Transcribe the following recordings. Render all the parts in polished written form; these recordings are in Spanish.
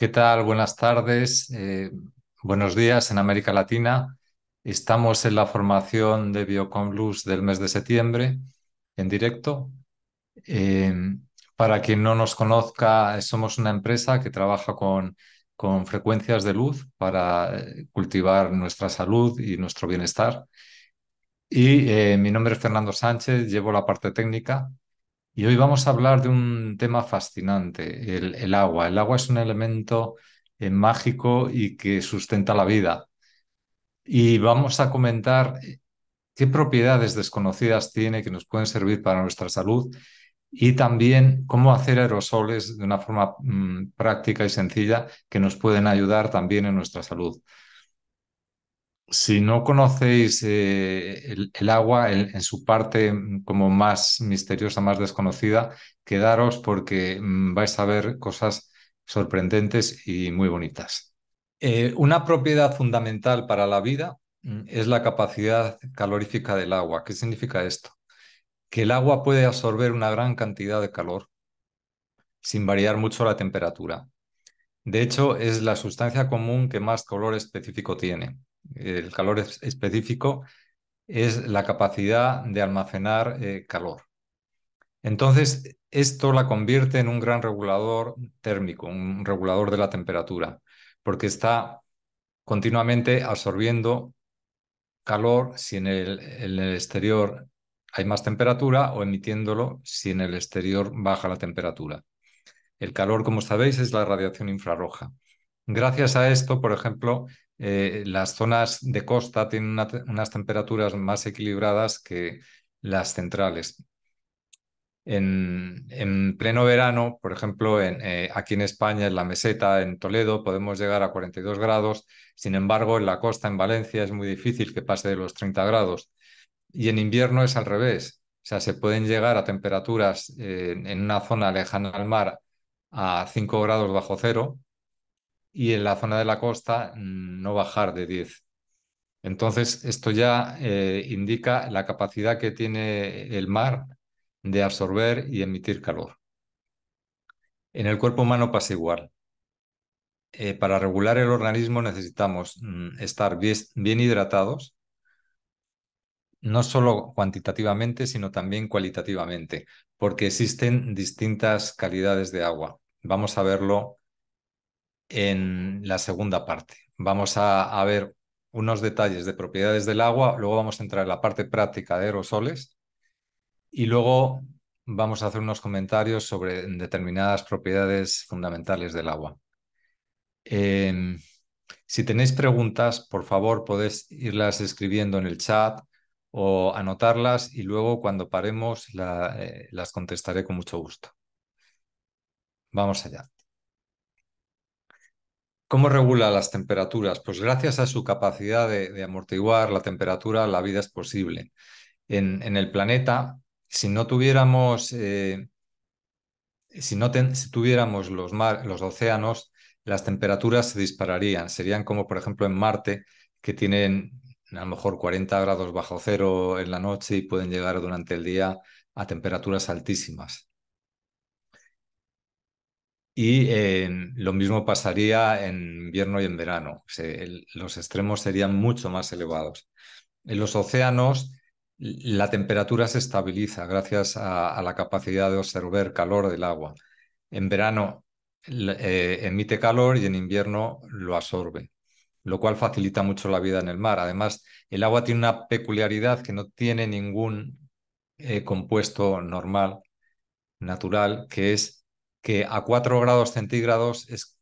¿Qué tal? Buenas tardes, buenos días en América Latina. Estamos en la formación de Bioconlus del mes de septiembre en directo. Eh, para quien no nos conozca, somos una empresa que trabaja con frecuencias de luz para cultivar nuestra salud y nuestro bienestar. Y mi nombre es Fernando Sánchez, llevo la parte técnica. Y hoy vamos a hablar de un tema fascinante, el agua. El agua es un elemento mágico y que sustenta la vida. Y vamos a comentar qué propiedades desconocidas tiene que nos pueden servir para nuestra salud y también cómo hacer aerosoles de una forma práctica y sencilla que nos pueden ayudar también en nuestra salud. Si no conocéis el agua en su parte como más misteriosa, más desconocida, quedaros porque vais a ver cosas sorprendentes y muy bonitas. Una propiedad fundamental para la vida es la capacidad calorífica del agua. ¿Qué significa esto? Que el agua puede absorber una gran cantidad de calor sin variar mucho la temperatura. De hecho, es la sustancia común que más calor específico tiene. El calor específico es la capacidad de almacenar calor. Entonces, esto la convierte en un gran regulador térmico, un regulador de la temperatura, porque está continuamente absorbiendo calor si en el exterior hay más temperatura o emitiéndolo si en el exterior baja la temperatura. El calor, como sabéis, es la radiación infrarroja. Gracias a esto, por ejemplo, las zonas de costa tienen unas temperaturas más equilibradas que las centrales. En pleno verano, por ejemplo, aquí en España, en la meseta, en Toledo, podemos llegar a 42 grados. Sin embargo, en la costa, en Valencia, es muy difícil que pase de los 30 grados. Y en invierno es al revés. O sea, se pueden llegar a temperaturas en una zona lejana al mar a 5 grados bajo cero y en la zona de la costa no bajar de 10. Entonces, esto ya indica la capacidad que tiene el mar de absorber y emitir calor. En el cuerpo humano pasa igual. Para regular el organismo necesitamos estar bien hidratados, no solo cuantitativamente, sino también cualitativamente, porque existen distintas calidades de agua. Vamos a verlo en la segunda parte. Vamos a ver unos detalles de propiedades del agua, luego vamos a entrar en la parte práctica de aerosoles y luego vamos a hacer unos comentarios sobre determinadas propiedades fundamentales del agua. Em, si tenéis preguntas, por favor, podéis irlas escribiendo en el chat o anotarlas y luego cuando paremos las contestaré con mucho gusto. Vamos allá. ¿Cómo regula las temperaturas? Pues gracias a su capacidad de amortiguar la temperatura, la vida es posible. En el planeta, si no tuviéramos, si tuviéramos los océanos, las temperaturas se dispararían. Serían como, por ejemplo, en Marte, que tienen a lo mejor 40 grados bajo cero en la noche y pueden llegar durante el día a temperaturas altísimas. Y lo mismo pasaría en invierno y en verano. O sea, los extremos serían mucho más elevados. En los océanos, la temperatura se estabiliza gracias a la capacidad de absorber calor del agua. En verano emite calor y en invierno lo absorbe, lo cual facilita mucho la vida en el mar. Además, el agua tiene una peculiaridad que no tiene ningún compuesto normal, natural, que es que a 4 grados centígrados es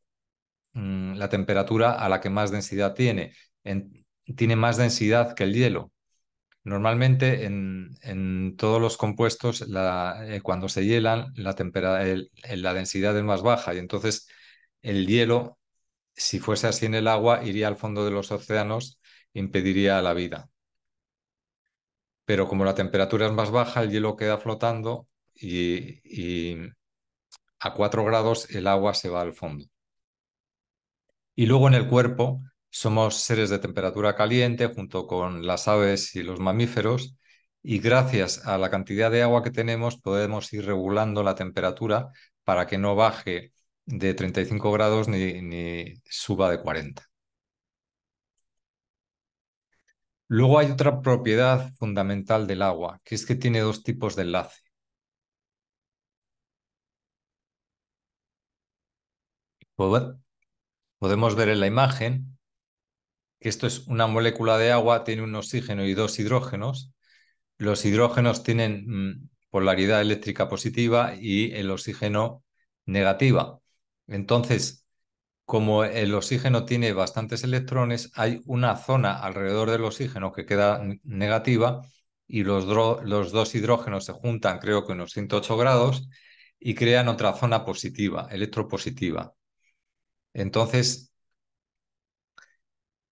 la temperatura a la que más densidad tiene. Tiene más densidad que el hielo. Normalmente en todos los compuestos, cuando se hielan, la densidad es más baja y entonces el hielo, si fuese así en el agua, iría al fondo de los océanos e impediría la vida. Pero como la temperatura es más baja, el hielo queda flotando y a 4 grados el agua se va al fondo. Y luego en el cuerpo somos seres de temperatura caliente junto con las aves y los mamíferos y gracias a la cantidad de agua que tenemos podemos ir regulando la temperatura para que no baje de 35 grados ni suba de 40. Luego hay otra propiedad fundamental del agua, que es que tiene dos tipos de enlace. Pod- Podemos ver en la imagen que esto es una molécula de agua, tiene un oxígeno y dos hidrógenos. Los hidrógenos tienen polaridad eléctrica positiva y el oxígeno negativa. Entonces, como el oxígeno tiene bastantes electrones, hay una zona alrededor del oxígeno que queda negativa y los dos hidrógenos se juntan, creo que unos 108 grados, y crean otra zona positiva, electropositiva. Entonces,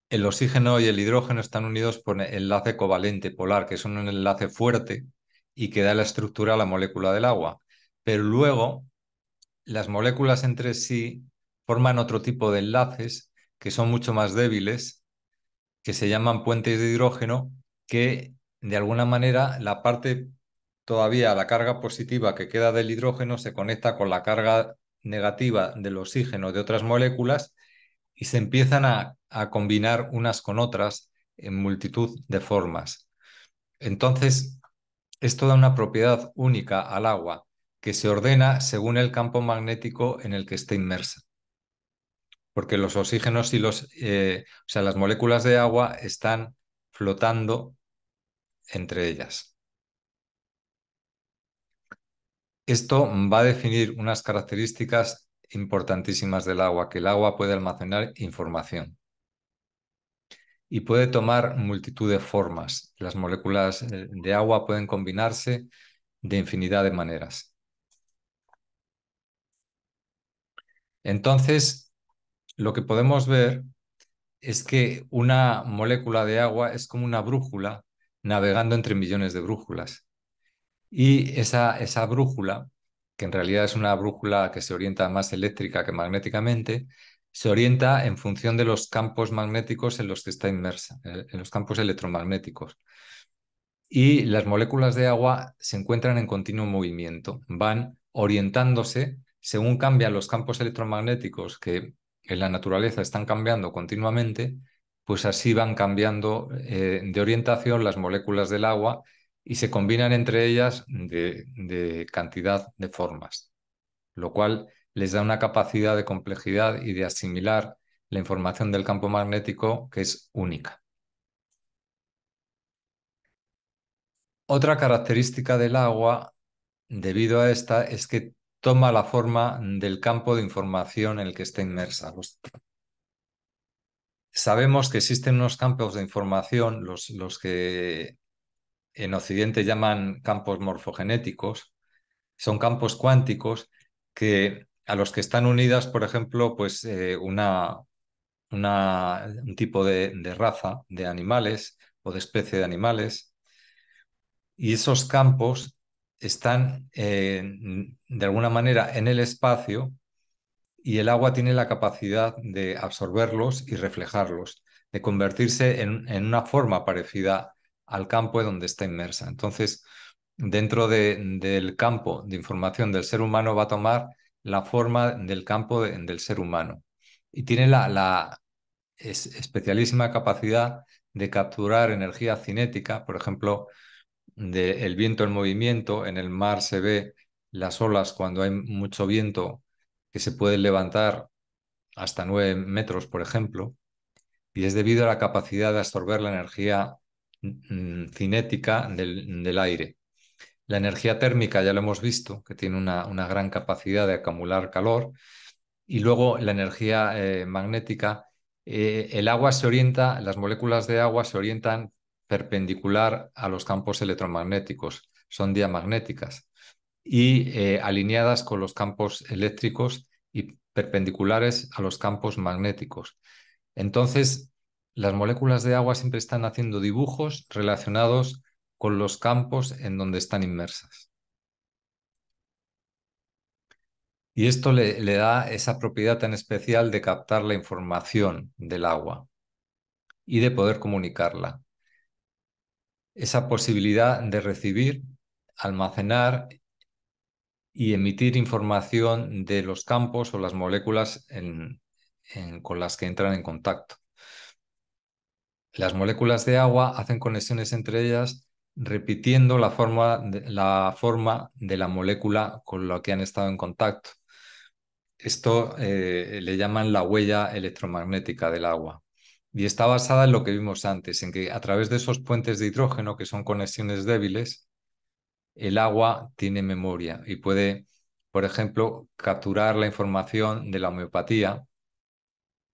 el oxígeno y el hidrógeno están unidos por enlace covalente polar, que es un enlace fuerte y que da la estructura a la molécula del agua. Pero luego, las moléculas entre sí forman otro tipo de enlaces que son mucho más débiles, que se llaman puentes de hidrógeno, que de alguna manera la parte todavía, la carga positiva que queda del hidrógeno se conecta con la carga negativa del oxígeno de otras moléculas y se empiezan a combinar unas con otras en multitud de formas. Entonces, esto da una propiedad única al agua que se ordena según el campo magnético en el que esté inmersa, porque los oxígenos y o sea, las moléculas de agua están flotando entre ellas. Esto va a definir unas características importantísimas del agua, que el agua puede almacenar información y puede tomar multitud de formas. Las moléculas de agua pueden combinarse de infinidad de maneras. Entonces, lo que podemos ver es que una molécula de agua es como una brújula navegando entre millones de brújulas. Y esa brújula, que en realidad es una brújula que se orienta más eléctrica que magnéticamente, se orienta en función de los campos magnéticos en los que está inmersa, en los campos electromagnéticos. Y las moléculas de agua se encuentran en continuo movimiento, van orientándose según cambian los campos electromagnéticos que en la naturaleza están cambiando continuamente, pues así van cambiando de orientación las moléculas del agua y se combinan entre ellas de cantidad de formas, lo cual les da una capacidad de complejidad y de asimilar la información del campo magnético que es única. Otra característica del agua, debido a esta, es que toma la forma del campo de información en el que está inmersa. Sabemos que existen unos campos de información, los que en Occidente llaman campos morfogenéticos, son campos cuánticos que, a los que están unidas, por ejemplo, pues, un tipo de raza de animales o de especie de animales. Y esos campos están de alguna manera en el espacio y el agua tiene la capacidad de absorberlos y reflejarlos, de convertirse en una forma parecida al campo donde está inmersa. Entonces, dentro del campo de información del ser humano va a tomar la forma del campo del ser humano y tiene la especialísima capacidad de capturar energía cinética, por ejemplo, del viento en movimiento. En el mar se ve las olas cuando hay mucho viento que se pueden levantar hasta 9 metros, por ejemplo, y es debido a la capacidad de absorber la energía cinética del aire. La energía térmica ya lo hemos visto, que tiene una gran capacidad de acumular calor, y luego la energía magnética. El agua se orienta, las moléculas de agua se orientan perpendicular a los campos electromagnéticos, son diamagnéticas y alineadas con los campos eléctricos y perpendiculares a los campos magnéticos. Entonces, las moléculas de agua siempre están haciendo dibujos relacionados con los campos en donde están inmersas. Y esto le da esa propiedad tan especial de captar la información del agua y de poder comunicarla. Esa posibilidad de recibir, almacenar y emitir información de los campos o las moléculas con las que entran en contacto. Las moléculas de agua hacen conexiones entre ellas repitiendo la forma de la molécula con la que han estado en contacto. Esto le llaman la huella electromagnética del agua. Y está basada en lo que vimos antes, en que a través de esos puentes de hidrógeno, que son conexiones débiles, el agua tiene memoria y puede, por ejemplo, capturar la información de la homeopatía,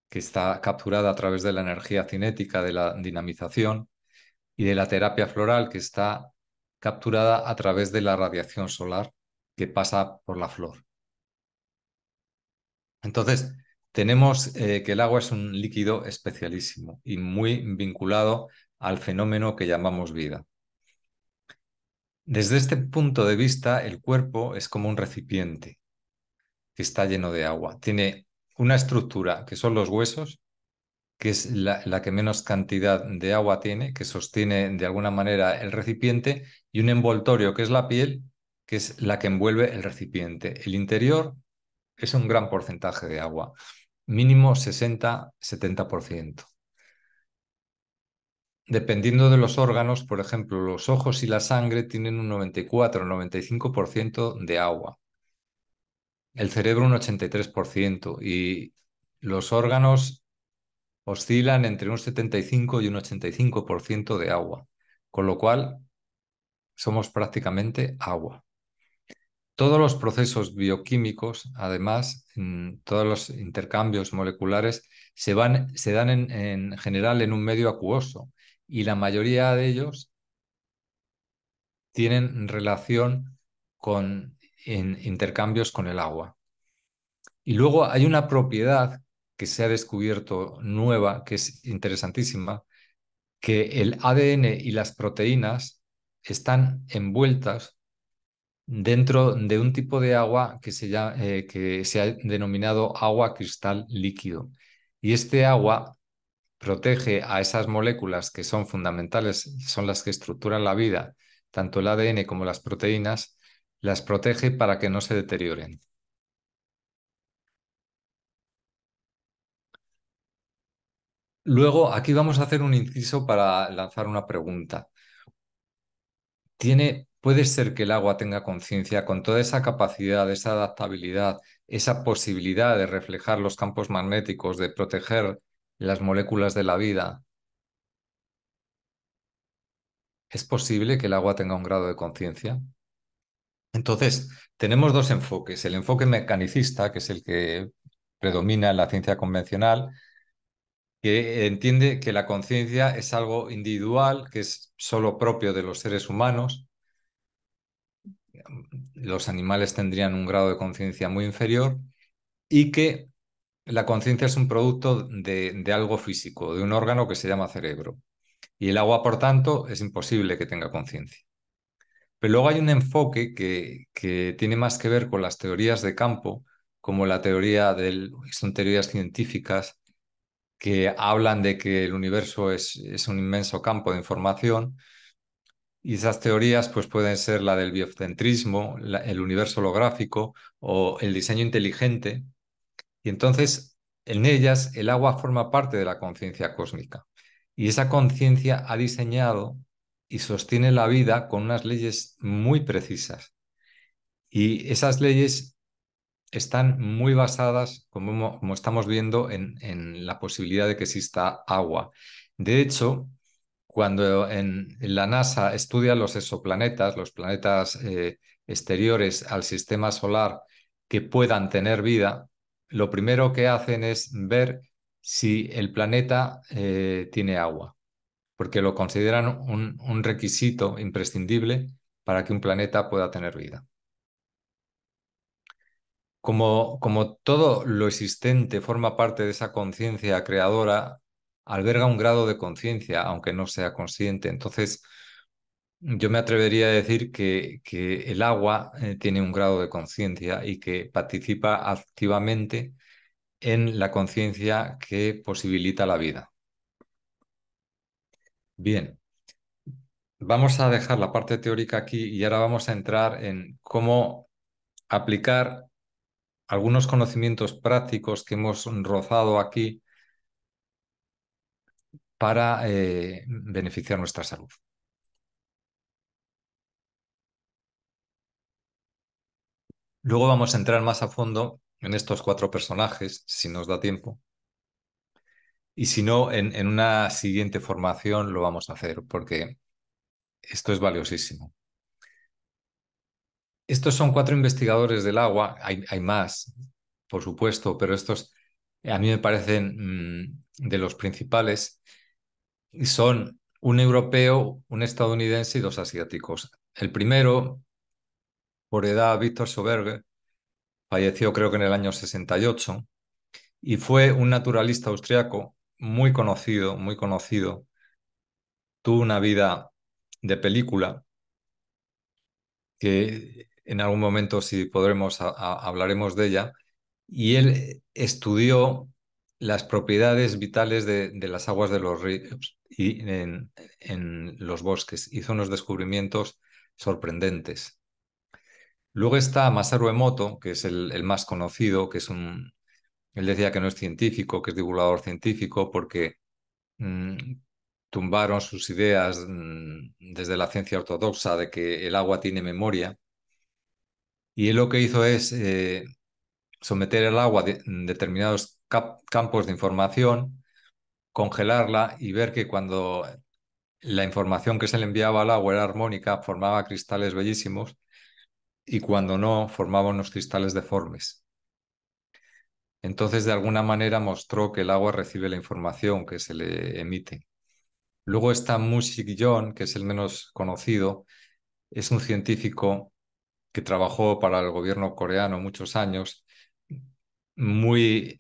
que está capturada a través de la energía cinética de la dinamización, y de la terapia floral, que está capturada a través de la radiación solar que pasa por la flor. Entonces, tenemos que el agua es un líquido especialísimo y muy vinculado al fenómeno que llamamos vida. Desde este punto de vista, el cuerpo es como un recipiente que está lleno de agua. Tiene una estructura que son los huesos, que es la que menos cantidad de agua tiene, que sostiene de alguna manera el recipiente, y un envoltorio, que es la piel, que es la que envuelve el recipiente. El interior es un gran porcentaje de agua, mínimo 60-70%. Dependiendo de los órganos, por ejemplo, los ojos y la sangre tienen un 94-95% de agua, el cerebro un 83% y los órganos oscilan entre un 75 y un 85% de agua, con lo cual somos prácticamente agua. Todos los procesos bioquímicos, además, todos los intercambios moleculares se dan en general en un medio acuoso y la mayoría de ellos tienen relación con intercambios con el agua. Y luego hay una propiedad que se ha descubierto nueva, que es interesantísima, que el ADN y las proteínas están envueltas dentro de un tipo de agua que se ha denominado agua cristal líquido. Y este agua protege a esas moléculas que son fundamentales, son las que estructuran la vida, tanto el ADN como las proteínas, las protege para que no se deterioren. Luego, aquí vamos a hacer un inciso para lanzar una pregunta. Puede ser que el agua tenga conciencia con toda esa capacidad, esa adaptabilidad, esa posibilidad de reflejar los campos magnéticos, de proteger las moléculas de la vida. ¿Es posible que el agua tenga un grado de conciencia? Entonces, tenemos dos enfoques. El enfoque mecanicista, que es el que predomina en la ciencia convencional, que entiende que la conciencia es algo individual, que es solo propio de los seres humanos. Los animales tendrían un grado de conciencia muy inferior y que la conciencia es un producto de algo físico, de un órgano que se llama cerebro. Y el agua, por tanto, es imposible que tenga conciencia. Pero luego hay un enfoque que tiene más que ver con las teorías de campo, como son teorías científicas que hablan de que el universo es un inmenso campo de información. Y esas teorías pues, pueden ser la del biocentrismo, el universo holográfico o el diseño inteligente. Y entonces, en ellas, el agua forma parte de la conciencia cósmica. Y esa conciencia ha diseñado y sostiene la vida con unas leyes muy precisas. Y esas leyes están muy basadas, como estamos viendo, en la posibilidad de que exista agua. De hecho, cuando en la NASA estudia los exoplanetas, los planetas exteriores al sistema solar que puedan tener vida, lo primero que hacen es ver si el planeta tiene agua, porque lo consideran un requisito imprescindible para que un planeta pueda tener vida. Como todo lo existente forma parte de esa conciencia creadora, alberga un grado de conciencia, aunque no sea consciente. Entonces, yo me atrevería a decir que el agua tiene un grado de conciencia y que participa activamente en la conciencia que posibilita la vida. Bien, vamos a dejar la parte teórica aquí y ahora vamos a entrar en cómo aplicar algunos conocimientos prácticos que hemos rozado aquí para beneficiar nuestra salud. Luego vamos a entrar más a fondo en estos cuatro personajes, si nos da tiempo. Y si no, en una siguiente formación lo vamos a hacer, porque esto es valiosísimo. Estos son cuatro investigadores del agua, hay más, por supuesto, pero estos a mí me parecen de los principales. Y son un europeo, un estadounidense y dos asiáticos. El primero, por edad, Víctor Söberge, falleció creo que en el año 68 y fue un naturalista austriaco muy conocido. Tuvo una vida de película que en algún momento, si podremos, hablaremos de ella. Y él estudió las propiedades vitales de las aguas de los ríos y en los bosques. Hizo unos descubrimientos sorprendentes. Luego está Masaru Emoto, que es el más conocido, que es un... Él decía que no es científico, que es divulgador científico, porque mm, tumbaron sus ideas desde la ciencia ortodoxa de que el agua tiene memoria. Y él lo que hizo es someter el agua a determinados campos de información, congelarla y ver que cuando la información que se le enviaba al agua era armónica, formaba cristales bellísimos y cuando no, formaba unos cristales deformes. Entonces, de alguna manera mostró que el agua recibe la información que se le emite. Luego está Mu-Sik John, que es el menos conocido, es un científico que trabajó para el gobierno coreano muchos años, muy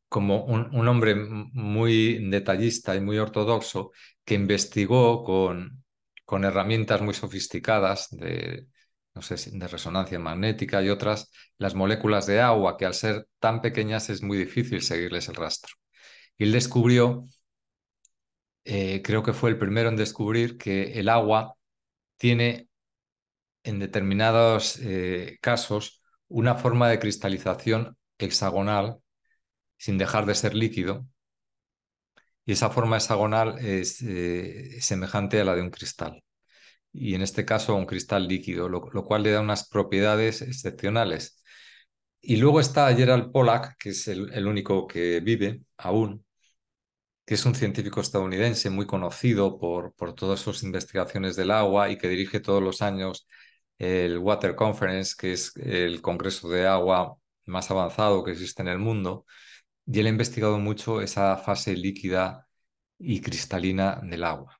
como un hombre muy detallista y muy ortodoxo que investigó con herramientas muy sofisticadas de, no sé, de resonancia magnética y otras, las moléculas de agua, que al ser tan pequeñas es muy difícil seguirles el rastro. Y él descubrió, creo que fue el primero en descubrir, que el agua tiene en determinados casos una forma de cristalización hexagonal sin dejar de ser líquido, y esa forma hexagonal es semejante a la de un cristal, y en este caso un cristal líquido, lo cual le da unas propiedades excepcionales. Y luego está Gerald Pollack, que es el único que vive aún, que es un científico estadounidense muy conocido por todas sus investigaciones del agua y que dirige todos los años el Water Conference, que es el congreso de agua más avanzado que existe en el mundo. Y él ha investigado mucho esa fase líquida y cristalina del agua.